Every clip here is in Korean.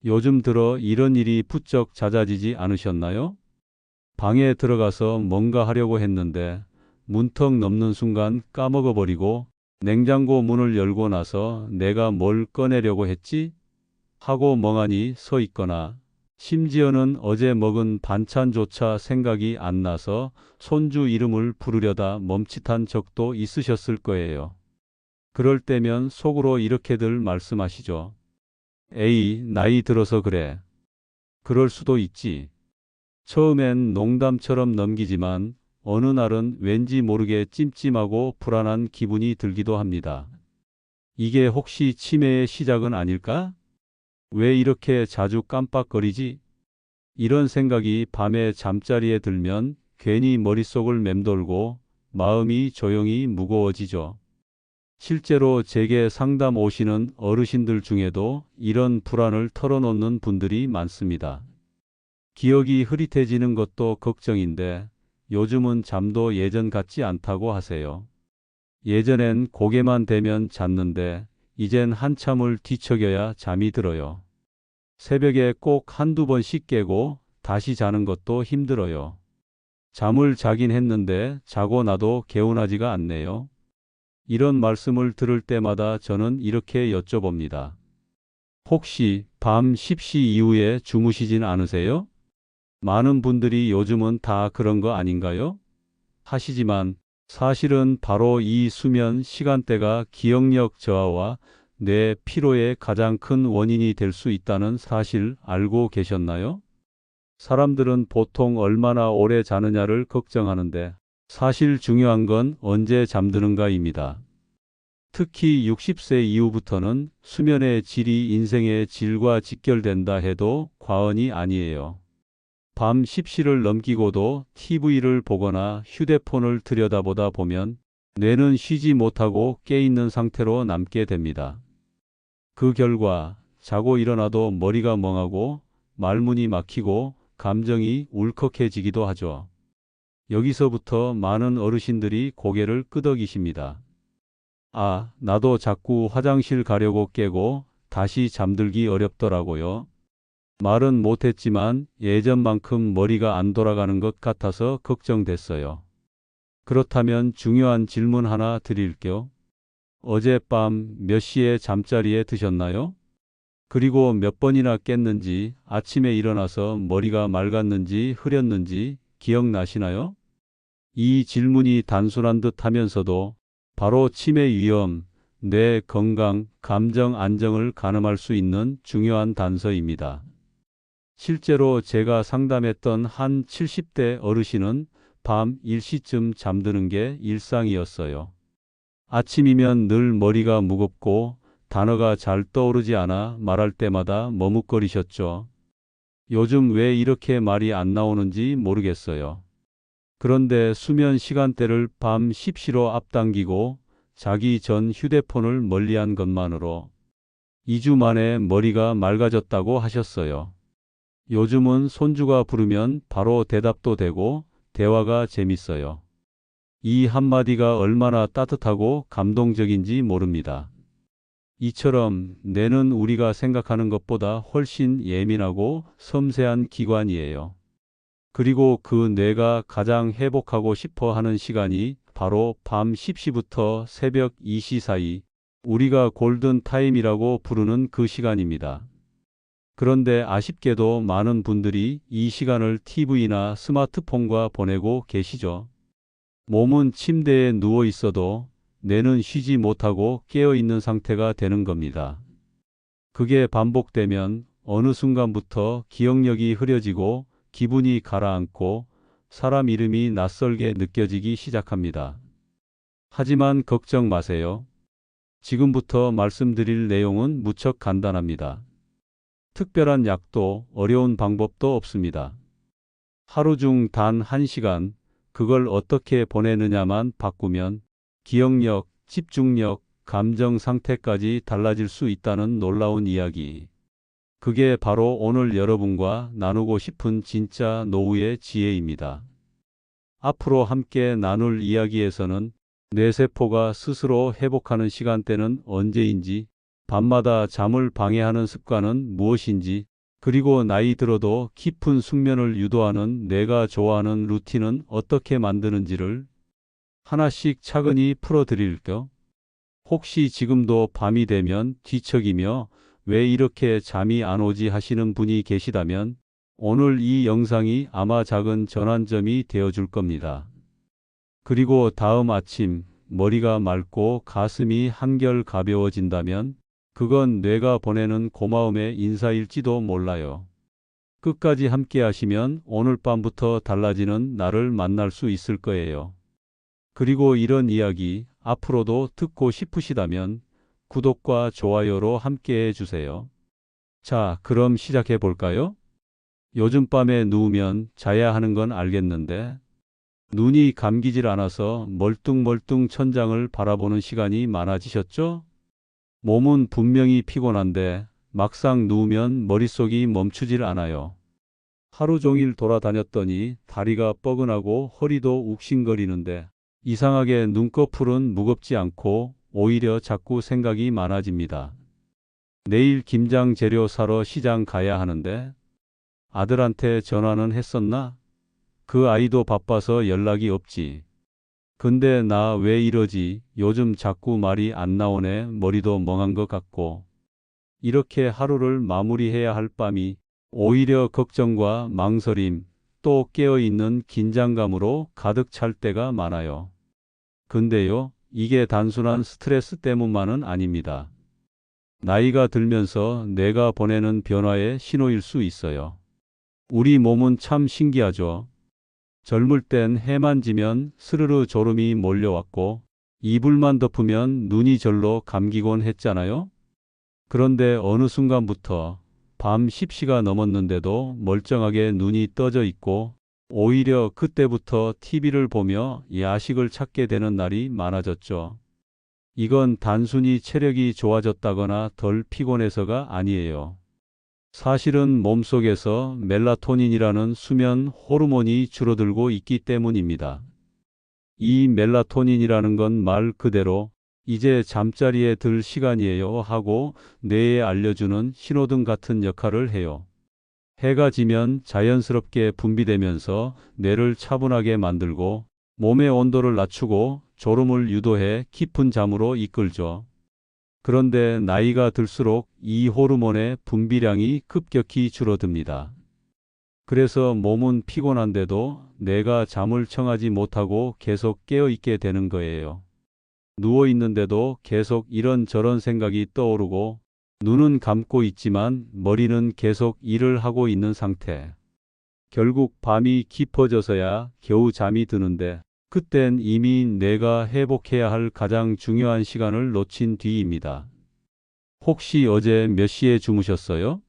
요즘 들어 이런 일이 부쩍 잦아지지 않으셨나요? 방에 들어가서 뭔가 하려고 했는데 문턱 넘는 순간 까먹어버리고 냉장고 문을 열고 나서 내가 뭘 꺼내려고 했지? 하고 멍하니 서 있거나 심지어는 어제 먹은 반찬조차 생각이 안 나서 손주 이름을 부르려다 멈칫한 적도 있으셨을 거예요. 그럴 때면 속으로 이렇게들 말씀하시죠. 에이, 나이 들어서 그래. 그럴 수도 있지. 처음엔 농담처럼 넘기지만 어느 날은 왠지 모르게 찜찜하고 불안한 기분이 들기도 합니다. 이게 혹시 치매의 시작은 아닐까? 왜 이렇게 자주 깜빡거리지? 이런 생각이 밤에 잠자리에 들면 괜히 머릿속을 맴돌고 마음이 조용히 무거워지죠. 실제로 제게 상담 오시는 어르신들 중에도 이런 불안을 털어놓는 분들이 많습니다. 기억이 흐릿해지는 것도 걱정인데 요즘은 잠도 예전 같지 않다고 하세요. 예전엔 고개만 대면 잤는데 이젠 한참을 뒤척여야 잠이 들어요. 새벽에 꼭 한두 번씩 깨고 다시 자는 것도 힘들어요. 잠을 자긴 했는데 자고 나도 개운하지가 않네요. 이런 말씀을 들을 때마다 저는 이렇게 여쭤봅니다. 혹시 밤 10시 이후에 주무시진 않으세요? 많은 분들이 요즘은 다 그런 거 아닌가요? 하시지만 사실은 바로 이 수면 시간대가 기억력 저하와 뇌 피로의 가장 큰 원인이 될 수 있다는 사실 알고 계셨나요? 사람들은 보통 얼마나 오래 자느냐를 걱정하는데 사실 중요한 건 언제 잠드는가입니다. 특히 60세 이후부터는 수면의 질이 인생의 질과 직결된다 해도 과언이 아니에요. 밤 10시를 넘기고도 TV를 보거나 휴대폰을 들여다보다 보면 뇌는 쉬지 못하고 깨있는 상태로 남게 됩니다. 그 결과 자고 일어나도 머리가 멍하고 말문이 막히고 감정이 울컥해지기도 하죠. 여기서부터 많은 어르신들이 고개를 끄덕이십니다. 아, 나도 자꾸 화장실 가려고 깨고 다시 잠들기 어렵더라고요. 말은 못했지만 예전만큼 머리가 안 돌아가는 것 같아서 걱정됐어요. 그렇다면 중요한 질문 하나 드릴게요. 어젯밤 몇 시에 잠자리에 드셨나요? 그리고 몇 번이나 깼는지, 아침에 일어나서 머리가 맑았는지 흐렸는지 기억나시나요? 이 질문이 단순한 듯 하면서도 바로 치매 위험, 뇌 건강, 감정 안정을 가늠할 수 있는 중요한 단서입니다. 실제로 제가 상담했던 한 70대 어르신은 밤 1시쯤 잠드는 게 일상이었어요. 아침이면 늘 머리가 무겁고 단어가 잘 떠오르지 않아 말할 때마다 머뭇거리셨죠. 요즘 왜 이렇게 말이 안 나오는지 모르겠어요. 그런데 수면 시간대를 밤 10시로 앞당기고 자기 전 휴대폰을 멀리한 것만으로 2주 만에 머리가 맑아졌다고 하셨어요. 요즘은 손주가 부르면 바로 대답도 되고 대화가 재밌어요. 이 한마디가 얼마나 따뜻하고 감동적인지 모릅니다. 이처럼 뇌는 우리가 생각하는 것보다 훨씬 예민하고 섬세한 기관이에요. 그리고 그 뇌가 가장 회복하고 싶어 하는 시간이 바로 밤 10시부터 새벽 2시 사이, 우리가 골든 타임이라고 부르는 그 시간입니다. 그런데 아쉽게도 많은 분들이 이 시간을 TV나 스마트폰과 보내고 계시죠. 몸은 침대에 누워 있어도 뇌는 쉬지 못하고 깨어 있는 상태가 되는 겁니다. 그게 반복되면 어느 순간부터 기억력이 흐려지고 기분이 가라앉고 사람 이름이 낯설게 느껴지기 시작합니다. 하지만 걱정 마세요. 지금부터 말씀드릴 내용은 무척 간단합니다. 특별한 약도 어려운 방법도 없습니다. 하루 중 단 1시간, 그걸 어떻게 보내느냐만 바꾸면 기억력, 집중력, 감정 상태까지 달라질 수 있다는 놀라운 이야기. 그게 바로 오늘 여러분과 나누고 싶은 진짜 노후의 지혜입니다. 앞으로 함께 나눌 이야기에서는 뇌세포가 스스로 회복하는 시간대는 언제인지, 밤마다 잠을 방해하는 습관은 무엇인지, 그리고 나이 들어도 깊은 숙면을 유도하는 내가 좋아하는 루틴은 어떻게 만드는지를 하나씩 차근히 풀어드릴게요. 혹시 지금도 밤이 되면 뒤척이며 왜 이렇게 잠이 안 오지 하시는 분이 계시다면 오늘 이 영상이 아마 작은 전환점이 되어줄 겁니다. 그리고 다음 아침 머리가 맑고 가슴이 한결 가벼워진다면 그건 뇌가 보내는 고마움의 인사일지도 몰라요. 끝까지 함께 하시면 오늘 밤부터 달라지는 나를 만날 수 있을 거예요. 그리고 이런 이야기 앞으로도 듣고 싶으시다면 구독과 좋아요로 함께 해주세요. 자, 그럼 시작해 볼까요? 요즘 밤에 누우면 자야 하는 건 알겠는데 눈이 감기질 않아서 멀뚱멀뚱 천장을 바라보는 시간이 많아지셨죠? 몸은 분명히 피곤한데 막상 누우면 머릿속이 멈추질 않아요. 하루 종일 돌아다녔더니 다리가 뻐근하고 허리도 욱신거리는데 이상하게 눈꺼풀은 무겁지 않고 오히려 자꾸 생각이 많아집니다. 내일 김장 재료 사러 시장 가야 하는데 아들한테 전화는 했었나? 그 아이도 바빠서 연락이 없지. 근데 나 왜 이러지? 요즘 자꾸 말이 안 나오네. 머리도 멍한 것 같고. 이렇게 하루를 마무리해야 할 밤이 오히려 걱정과 망설임, 또 깨어있는 긴장감으로 가득 찰 때가 많아요. 근데요, 이게 단순한 스트레스 때문만은 아닙니다. 나이가 들면서 뇌가 보내는 변화의 신호일 수 있어요. 우리 몸은 참 신기하죠. 젊을 땐 해만 지면 스르르 졸음이 몰려왔고 이불만 덮으면 눈이 절로 감기곤 했잖아요. 그런데 어느 순간부터 밤 10시가 넘었는데도 멀쩡하게 눈이 떠져 있고 오히려 그때부터 TV를 보며 야식을 찾게 되는 날이 많아졌죠. 이건 단순히 체력이 좋아졌다거나 덜 피곤해서가 아니에요. 사실은 몸속에서 멜라토닌이라는 수면 호르몬이 줄어들고 있기 때문입니다. 이 멜라토닌이라는 건 말 그대로 이제 잠자리에 들 시간이에요 하고 뇌에 알려주는 신호등 같은 역할을 해요. 해가 지면 자연스럽게 분비되면서 뇌를 차분하게 만들고 몸의 온도를 낮추고 졸음을 유도해 깊은 잠으로 이끌죠. 그런데 나이가 들수록 이 호르몬의 분비량이 급격히 줄어듭니다. 그래서 몸은 피곤한데도 뇌가 잠을 청하지 못하고 계속 깨어 있게 되는 거예요. 누워 있는데도 계속 이런저런 생각이 떠오르고 눈은 감고 있지만 머리는 계속 일을 하고 있는 상태. 결국 밤이 깊어져서야 겨우 잠이 드는데 그땐 이미 뇌가 회복해야 할 가장 중요한 시간을 놓친 뒤입니다. 혹시 어제 몇 시에 주무셨어요?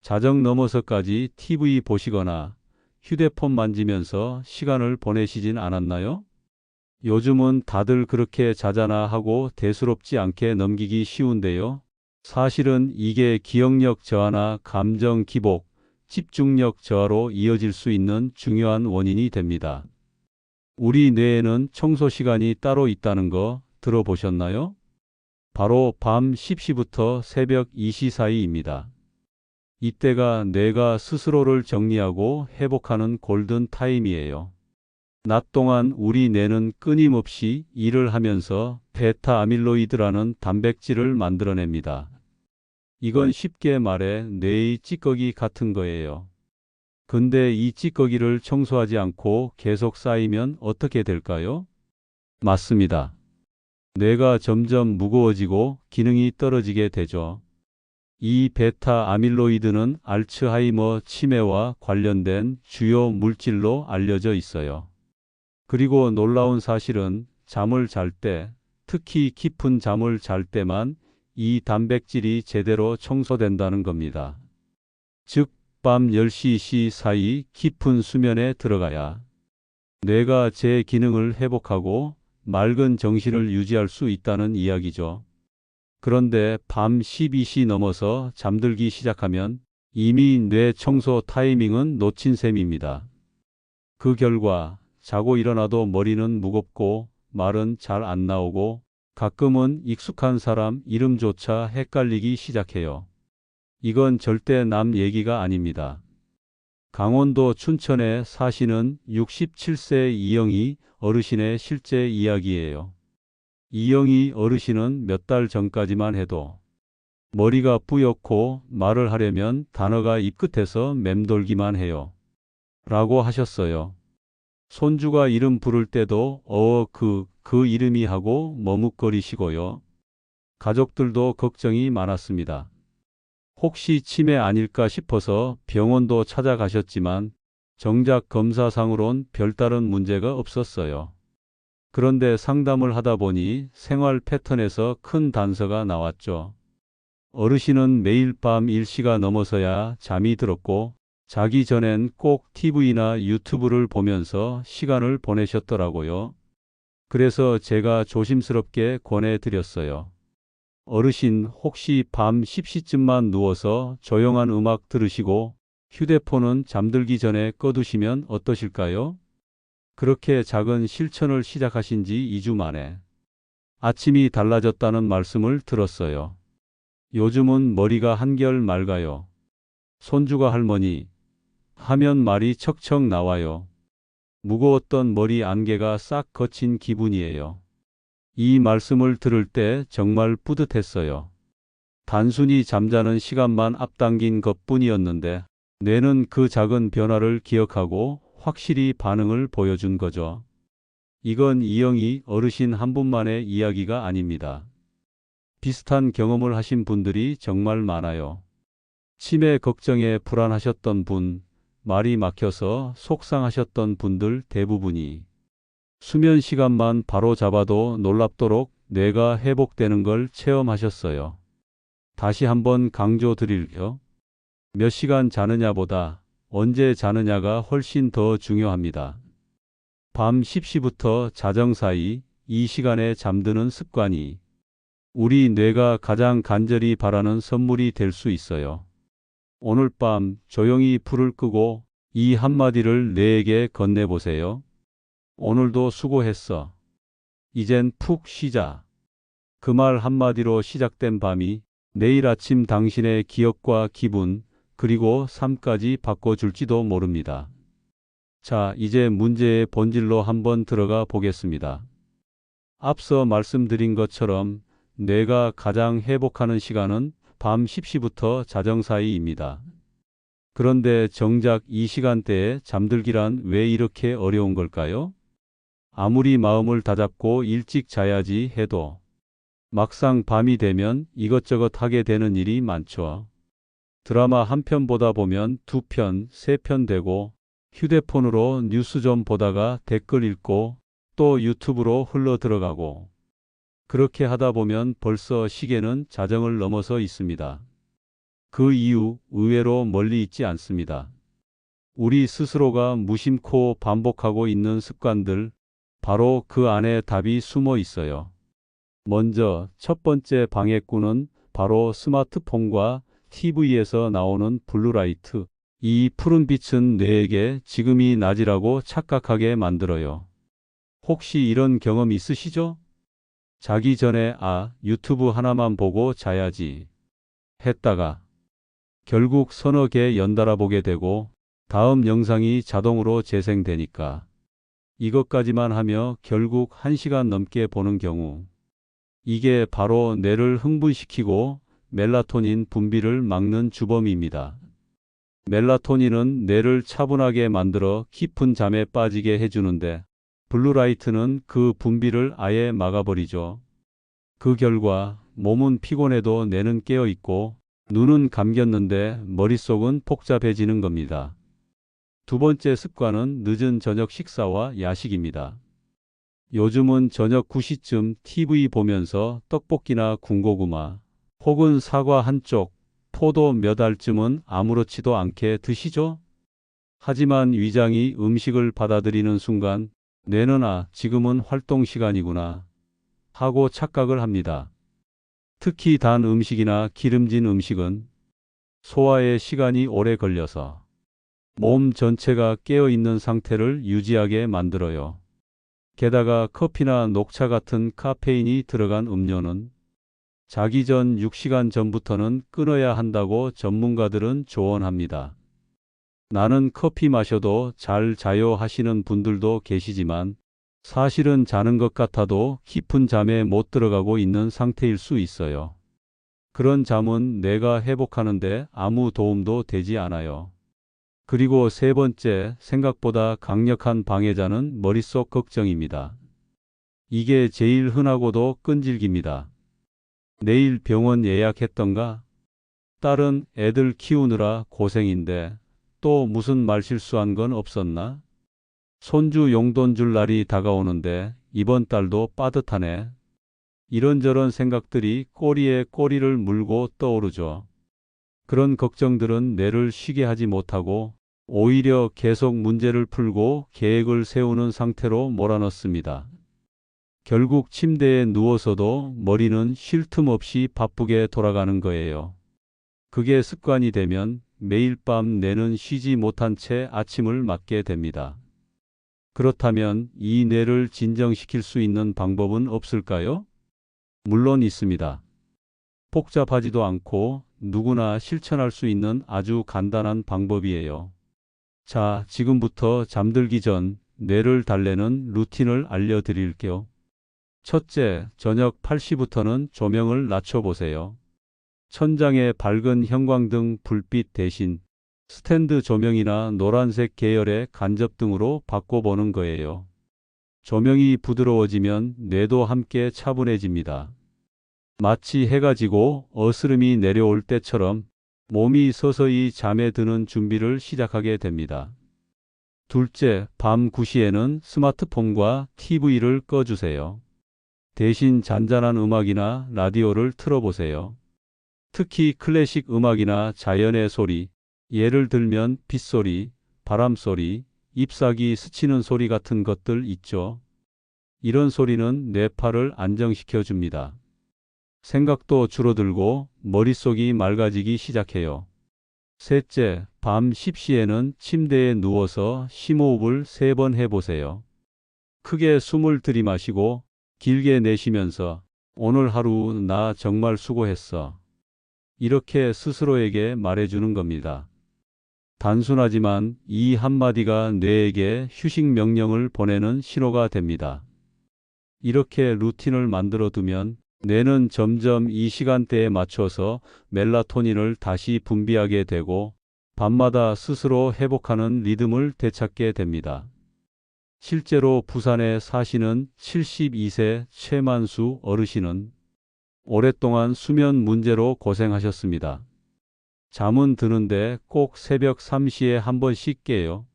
자정 넘어서까지 TV 보시거나 휴대폰 만지면서 시간을 보내시진 않았나요? 요즘은 다들 그렇게 자잖아 하고 대수롭지 않게 넘기기 쉬운데요. 사실은 이게 기억력 저하나 감정 기복, 집중력 저하로 이어질 수 있는 중요한 원인이 됩니다. 우리 뇌에는 청소 시간이 따로 있다는 거 들어보셨나요? 바로 밤 10시부터 새벽 2시 사이입니다. 이때가 뇌가 스스로를 정리하고 회복하는 골든 타임이에요. 낮 동안 우리 뇌는 끊임없이 일을 하면서 베타 아밀로이드라는 단백질을 만들어냅니다. 이건 쉽게 말해 뇌의 찌꺼기 같은 거예요. 근데 이 찌꺼기를 청소하지 않고 계속 쌓이면 어떻게 될까요? 맞습니다. 뇌가 점점 무거워지고 기능이 떨어지게 되죠. 이 베타 아밀로이드는 알츠하이머 치매와 관련된 주요 물질로 알려져 있어요. 그리고 놀라운 사실은 잠을 잘 때, 특히 깊은 잠을 잘 때만 이 단백질이 제대로 청소된다는 겁니다. 즉, 밤 10시 사이 깊은 수면에 들어가야 뇌가 제 기능을 회복하고 맑은 정신을 유지할 수 있다는 이야기죠. 그런데 밤 12시 넘어서 잠들기 시작하면 이미 뇌 청소 타이밍은 놓친 셈입니다. 그 결과 자고 일어나도 머리는 무겁고 말은 잘 안 나오고 가끔은 익숙한 사람 이름조차 헷갈리기 시작해요. 이건 절대 남 얘기가 아닙니다. 강원도 춘천에 사시는 67세 이영희 어르신의 실제 이야기예요. 이영희 어르신은 몇 달 전까지만 해도 머리가 뿌옇고 말을 하려면 단어가 입끝에서 맴돌기만 해요. 라고 하셨어요. 손주가 이름 부를 때도 그 이름이 하고 머뭇거리시고요. 가족들도 걱정이 많았습니다. 혹시 치매 아닐까 싶어서 병원도 찾아가셨지만 정작 검사상으론 별다른 문제가 없었어요. 그런데 상담을 하다 보니 생활 패턴에서 큰 단서가 나왔죠. 어르신은 매일 밤 1시가 넘어서야 잠이 들었고 자기 전엔 꼭 TV나 유튜브를 보면서 시간을 보내셨더라고요. 그래서 제가 조심스럽게 권해드렸어요. 어르신 혹시 밤 10시쯤만 누워서 조용한 음악 들으시고 휴대폰은 잠들기 전에 꺼두시면 어떠실까요? 그렇게 작은 실천을 시작하신 지 2주 만에 아침이 달라졌다는 말씀을 들었어요. 요즘은 머리가 한결 맑아요. 손주가 할머니 하면 말이 척척 나와요. 무거웠던 머리 안개가 싹 걷힌 기분이에요. 이 말씀을 들을 때 정말 뿌듯했어요. 단순히 잠자는 시간만 앞당긴 것뿐이었는데 뇌는 그 작은 변화를 기억하고 확실히 반응을 보여준 거죠. 이건 이영희 어르신 한 분만의 이야기가 아닙니다. 비슷한 경험을 하신 분들이 정말 많아요. 치매 걱정에 불안하셨던 분, 말이 막혀서 속상하셨던 분들 대부분이 수면 시간만 바로 잡아도 놀랍도록 뇌가 회복되는 걸 체험하셨어요. 다시 한번 강조드릴게요. 몇 시간 자느냐보다 언제 자느냐가 훨씬 더 중요합니다. 밤 10시부터 자정 사이 이 시간에 잠드는 습관이 우리 뇌가 가장 간절히 바라는 선물이 될 수 있어요. 오늘 밤 조용히 불을 끄고 이 한마디를 뇌에게 건네보세요. 오늘도 수고했어. 이젠 푹 쉬자. 그 말 한마디로 시작된 밤이 내일 아침 당신의 기억과 기분 그리고 삶까지 바꿔줄지도 모릅니다. 자, 이제 문제의 본질로 한번 들어가 보겠습니다. 앞서 말씀드린 것처럼 뇌가 가장 회복하는 시간은 밤 10시부터 자정 사이입니다. 그런데 정작 이 시간대에 잠들기란 왜 이렇게 어려운 걸까요? 아무리 마음을 다잡고 일찍 자야지 해도 막상 밤이 되면 이것저것 하게 되는 일이 많죠. 드라마 한 편 보다 보면 두 편, 세 편 되고 휴대폰으로 뉴스 좀 보다가 댓글 읽고 또 유튜브로 흘러 들어가고 그렇게 하다 보면 벌써 시계는 자정을 넘어서 있습니다. 그 이유 의외로 멀리 있지 않습니다. 우리 스스로가 무심코 반복하고 있는 습관들, 바로 그 안에 답이 숨어 있어요. 먼저 첫 번째 방해꾼은 바로 스마트폰과 TV에서 나오는 블루라이트. 이 푸른 빛은 뇌에게 지금이 낮이라고 착각하게 만들어요. 혹시 이런 경험 있으시죠? 자기 전에 유튜브 하나만 보고 자야지 했다가 결국 서너 개 연달아 보게 되고 다음 영상이 자동으로 재생되니까 이것까지만 하며 결국 1시간 넘게 보는 경우. 이게 바로 뇌를 흥분시키고 멜라토닌 분비를 막는 주범입니다. 멜라토닌은 뇌를 차분하게 만들어 깊은 잠에 빠지게 해주는데 블루라이트는 그 분비를 아예 막아버리죠. 그 결과 몸은 피곤해도 뇌는 깨어있고 눈은 감겼는데 머릿속은 복잡해지는 겁니다. 두 번째 습관은 늦은 저녁 식사와 야식입니다. 요즘은 저녁 9시쯤 TV 보면서 떡볶이나 군고구마 혹은 사과 한 쪽, 포도 몇 알쯤은 아무렇지도 않게 드시죠? 하지만 위장이 음식을 받아들이는 순간 뇌는 지금은 활동 시간이구나 하고 착각을 합니다. 특히 단 음식이나 기름진 음식은 소화에 시간이 오래 걸려서 몸 전체가 깨어있는 상태를 유지하게 만들어요. 게다가 커피나 녹차 같은 카페인이 들어간 음료는 자기 전 6시간 전부터는 끊어야 한다고 전문가들은 조언합니다. 나는 커피 마셔도 잘 자요 하시는 분들도 계시지만 사실은 자는 것 같아도 깊은 잠에 못 들어가고 있는 상태일 수 있어요. 그런 잠은 내가 회복하는데 아무 도움도 되지 않아요. 그리고 세 번째, 생각보다 강력한 방해자는 머릿속 걱정입니다. 이게 제일 흔하고도 끈질깁니다. 내일 병원 예약했던가? 딸은 애들 키우느라 고생인데 또 무슨 말실수한 건 없었나? 손주 용돈 줄 날이 다가오는데 이번 달도 빠듯하네. 이런저런 생각들이 꼬리에 꼬리를 물고 떠오르죠. 그런 걱정들은 뇌를 쉬게 하지 못하고 오히려 계속 문제를 풀고 계획을 세우는 상태로 몰아넣습니다. 결국 침대에 누워서도 머리는 쉴 틈 없이 바쁘게 돌아가는 거예요. 그게 습관이 되면 매일 밤 뇌는 쉬지 못한 채 아침을 맞게 됩니다. 그렇다면 이 뇌를 진정시킬 수 있는 방법은 없을까요? 물론 있습니다. 복잡하지도 않고 누구나 실천할 수 있는 아주 간단한 방법이에요. 자, 지금부터 잠들기 전 뇌를 달래는 루틴을 알려드릴게요. 첫째, 저녁 8시부터는 조명을 낮춰보세요. 천장에 밝은 형광등 불빛 대신 스탠드 조명이나 노란색 계열의 간접등으로 바꿔보는 거예요. 조명이 부드러워지면 뇌도 함께 차분해집니다. 마치 해가 지고 어스름이 내려올 때처럼 몸이 서서히 잠에 드는 준비를 시작하게 됩니다. 둘째, 밤 9시에는 스마트폰과 TV를 꺼주세요. 대신 잔잔한 음악이나 라디오를 틀어보세요. 특히 클래식 음악이나 자연의 소리, 예를 들면 빗소리, 바람소리, 잎사귀 스치는 소리 같은 것들 있죠. 이런 소리는 뇌파를 안정시켜 줍니다. 생각도 줄어들고 머릿속이 맑아지기 시작해요. 셋째, 밤 10시에는 침대에 누워서 심호흡을 3번 해보세요. 크게 숨을 들이마시고 길게 내쉬면서 오늘 하루 나 정말 수고했어. 이렇게 스스로에게 말해주는 겁니다. 단순하지만 이 한마디가 뇌에게 휴식 명령을 보내는 신호가 됩니다. 이렇게 루틴을 만들어 두면 뇌는 점점 이 시간대에 맞춰서 멜라토닌을 다시 분비하게 되고 밤마다 스스로 회복하는 리듬을 되찾게 됩니다. 실제로 부산에 사시는 72세 최만수 어르신은 오랫동안 수면 문제로 고생하셨습니다. 잠은 드는데 꼭 새벽 3시에 한 번씩 깨요.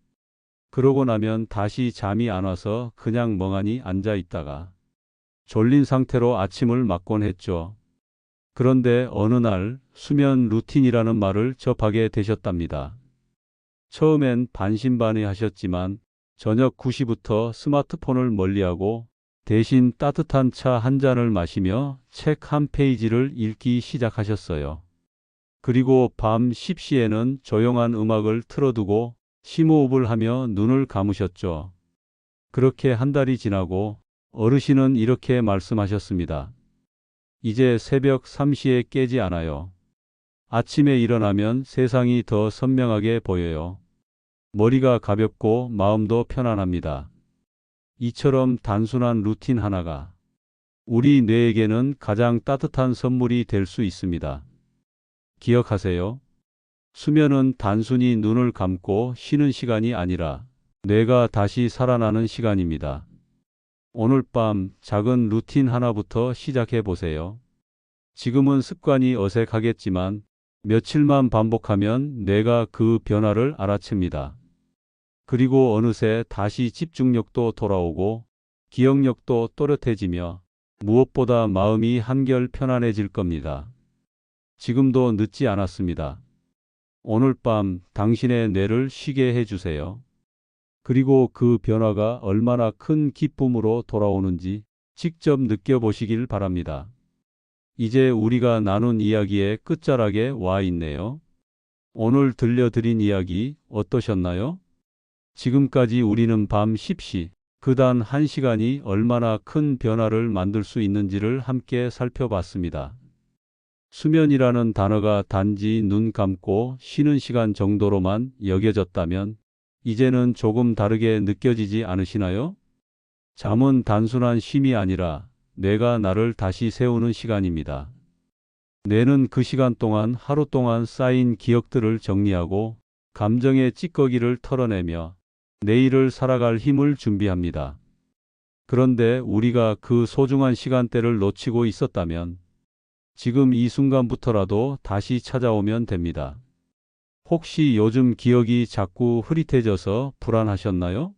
그러고 나면 다시 잠이 안 와서 그냥 멍하니 앉아 있다가 졸린 상태로 아침을 맞곤 했죠. 그런데 어느 날 수면 루틴이라는 말을 접하게 되셨답니다. 처음엔 반신반의하셨지만 저녁 9시부터 스마트폰을 멀리하고 대신 따뜻한 차 한 잔을 마시며 책 한 페이지를 읽기 시작하셨어요. 그리고 밤 10시에는 조용한 음악을 틀어두고 심호흡을 하며 눈을 감으셨죠. 그렇게 한 달이 지나고 어르신은 이렇게 말씀하셨습니다. 이제 새벽 3시에 깨지 않아요. 아침에 일어나면 세상이 더 선명하게 보여요. 머리가 가볍고 마음도 편안합니다. 이처럼 단순한 루틴 하나가 우리 뇌에게는 가장 따뜻한 선물이 될 수 있습니다. 기억하세요. 수면은 단순히 눈을 감고 쉬는 시간이 아니라 뇌가 다시 살아나는 시간입니다. 오늘 밤 작은 루틴 하나부터 시작해 보세요. 지금은 습관이 어색하겠지만 며칠만 반복하면 뇌가 그 변화를 알아챕니다. 그리고 어느새 다시 집중력도 돌아오고 기억력도 또렷해지며 무엇보다 마음이 한결 편안해질 겁니다. 지금도 늦지 않았습니다. 오늘 밤 당신의 뇌를 쉬게 해주세요. 그리고 그 변화가 얼마나 큰 기쁨으로 돌아오는지 직접 느껴보시길 바랍니다. 이제 우리가 나눈 이야기의 끝자락에 와 있네요. 오늘 들려드린 이야기 어떠셨나요? 지금까지 우리는 밤 10시, 그 단 1시간이 얼마나 큰 변화를 만들 수 있는지를 함께 살펴봤습니다. 수면이라는 단어가 단지 눈 감고 쉬는 시간 정도로만 여겨졌다면 이제는 조금 다르게 느껴지지 않으시나요? 잠은 단순한 쉼이 아니라 뇌가 나를 다시 세우는 시간입니다. 뇌는 그 시간 동안 하루 동안 쌓인 기억들을 정리하고 감정의 찌꺼기를 털어내며 내일을 살아갈 힘을 준비합니다. 그런데 우리가 그 소중한 시간대를 놓치고 있었다면 지금 이 순간부터라도 다시 찾아오면 됩니다. 혹시 요즘 기억이 자꾸 흐릿해져서 불안하셨나요?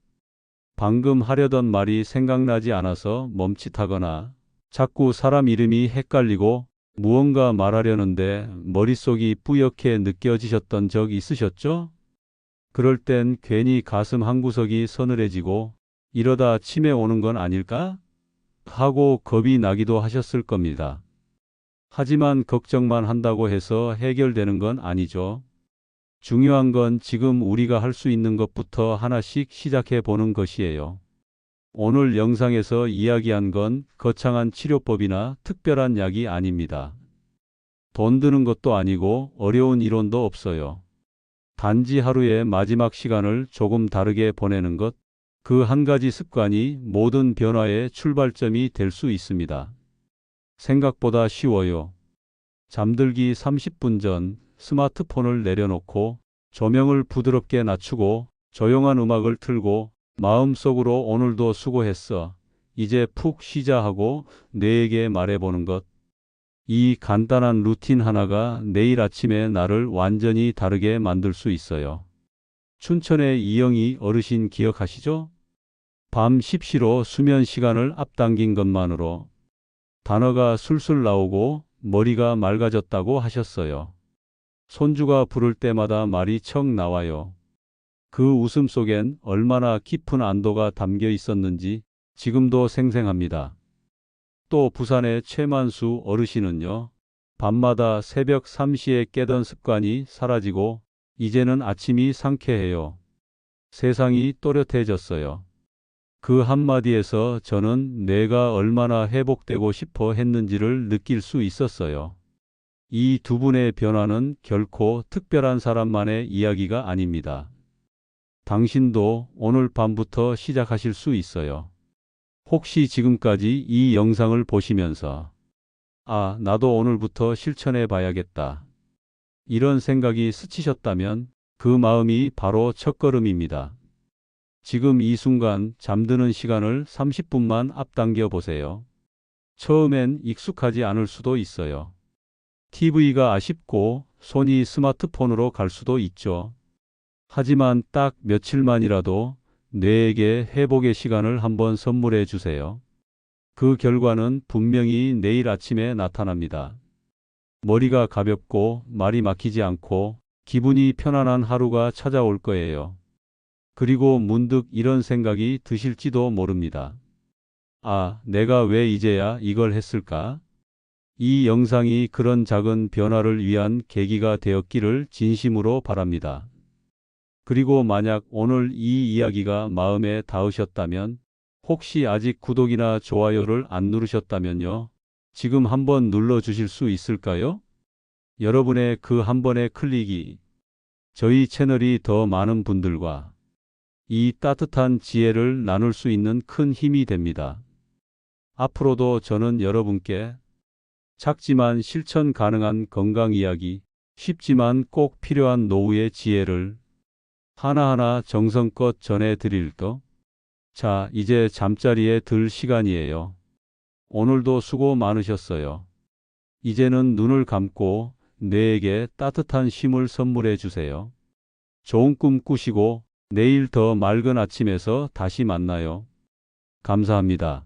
방금 하려던 말이 생각나지 않아서 멈칫하거나 자꾸 사람 이름이 헷갈리고 무언가 말하려는데 머릿속이 뿌옇게 느껴지셨던 적 있으셨죠? 그럴 땐 괜히 가슴 한구석이 서늘해지고 이러다 치매 오는 건 아닐까? 하고 겁이 나기도 하셨을 겁니다. 하지만 걱정만 한다고 해서 해결되는 건 아니죠. 중요한 건 지금 우리가 할 수 있는 것부터 하나씩 시작해 보는 것이에요. 오늘 영상에서 이야기한 건 거창한 치료법이나 특별한 약이 아닙니다. 돈 드는 것도 아니고 어려운 이론도 없어요. 단지 하루의 마지막 시간을 조금 다르게 보내는 것, 그 한 가지 습관이 모든 변화의 출발점이 될 수 있습니다. 생각보다 쉬워요. 잠들기 30분 전 스마트폰을 내려놓고 조명을 부드럽게 낮추고 조용한 음악을 틀고 마음속으로 오늘도 수고했어. 이제 푹 쉬자 하고 뇌에게 말해보는 것. 이 간단한 루틴 하나가 내일 아침에 나를 완전히 다르게 만들 수 있어요. 춘천의 이영희 어르신 기억하시죠? 밤 10시로 수면 시간을 앞당긴 것만으로 단어가 술술 나오고 머리가 맑아졌다고 하셨어요. 손주가 부를 때마다 말이 척 나와요. 그 웃음 속엔 얼마나 깊은 안도가 담겨 있었는지 지금도 생생합니다. 또 부산의 최만수 어르신은요. 밤마다 새벽 3시에 깨던 습관이 사라지고 이제는 아침이 상쾌해요. 세상이 또렷해졌어요. 그 한마디에서 저는 내가 얼마나 회복되고 싶어 했는지를 느낄 수 있었어요. 이 두 분의 변화는 결코 특별한 사람만의 이야기가 아닙니다. 당신도 오늘 밤부터 시작하실 수 있어요. 혹시 지금까지 이 영상을 보시면서 나도 오늘부터 실천해 봐야겠다. 이런 생각이 스치셨다면 그 마음이 바로 첫걸음입니다. 지금 이 순간 잠드는 시간을 30분만 앞당겨 보세요. 처음엔 익숙하지 않을 수도 있어요. TV가 아쉽고 손이 스마트폰으로 갈 수도 있죠. 하지만 딱 며칠만이라도 뇌에게 회복의 시간을 한번 선물해 주세요. 그 결과는 분명히 내일 아침에 나타납니다. 머리가 가볍고 말이 막히지 않고 기분이 편안한 하루가 찾아올 거예요. 그리고 문득 이런 생각이 드실지도 모릅니다. 내가 왜 이제야 이걸 했을까? 이 영상이 그런 작은 변화를 위한 계기가 되었기를 진심으로 바랍니다. 그리고 만약 오늘 이 이야기가 마음에 닿으셨다면 혹시 아직 구독이나 좋아요를 안 누르셨다면요. 지금 한번 눌러주실 수 있을까요? 여러분의 그 한 번의 클릭이 저희 채널이 더 많은 분들과 이 따뜻한 지혜를 나눌 수 있는 큰 힘이 됩니다. 앞으로도 저는 여러분께 작지만 실천 가능한 건강 이야기, 쉽지만 꼭 필요한 노후의 지혜를 하나하나 정성껏 전해드릴 거. 자, 이제 잠자리에 들 시간이에요. 오늘도 수고 많으셨어요. 이제는 눈을 감고 뇌에게 따뜻한 쉼을 선물해 주세요. 좋은 꿈 꾸시고 내일 더 맑은 아침에서 다시 만나요. 감사합니다.